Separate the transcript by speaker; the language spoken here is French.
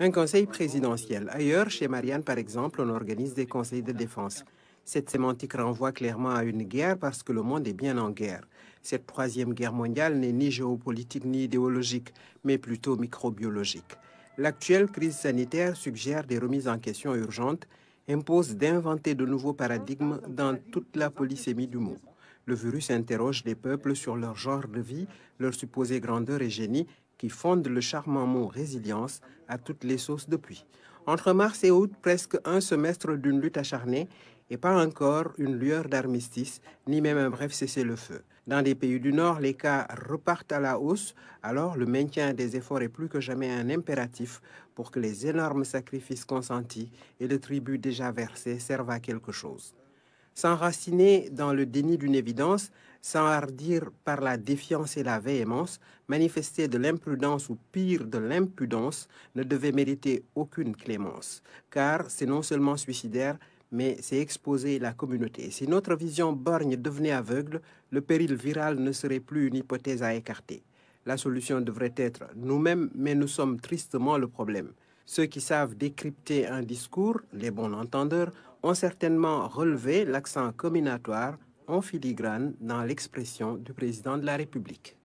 Speaker 1: Un conseil présidentiel. Ailleurs, chez Marianne, par exemple, on organise des conseils de défense. Cette sémantique renvoie clairement à une guerre parce que le monde est bien en guerre. Cette troisième guerre mondiale n'est ni géopolitique ni idéologique, mais plutôt microbiologique. L'actuelle crise sanitaire suggère des remises en question urgentes, impose d'inventer de nouveaux paradigmes dans toute la polysémie du mot. Le virus interroge les peuples sur leur genre de vie, leur supposée grandeur et génie, qui fondent le charmant mot résilience à toutes les sauces depuis. Entre mars et août, presque un semestre d'une lutte acharnée et pas encore une lueur d'armistice, ni même un bref cessez-le-feu. Dans les pays du Nord, les cas repartent à la hausse, alors le maintien des efforts est plus que jamais un impératif pour que les énormes sacrifices consentis et le tribut déjà versé servent à quelque chose. S'enraciner dans le déni d'une évidence, s'enhardir par la défiance et la véhémence, manifester de l'imprudence ou pire de l'impudence ne devait mériter aucune clémence, car c'est non seulement suicidaire, mais c'est exposer la communauté. Si notre vision borgne devenait aveugle, le péril viral ne serait plus une hypothèse à écarter. La solution devrait être nous-mêmes, mais nous sommes tristement le problème. Ceux qui savent décrypter un discours, les bons entendeurs, ont certainement relevé l'accent combinatoire en filigrane dans l'expression du président de la République.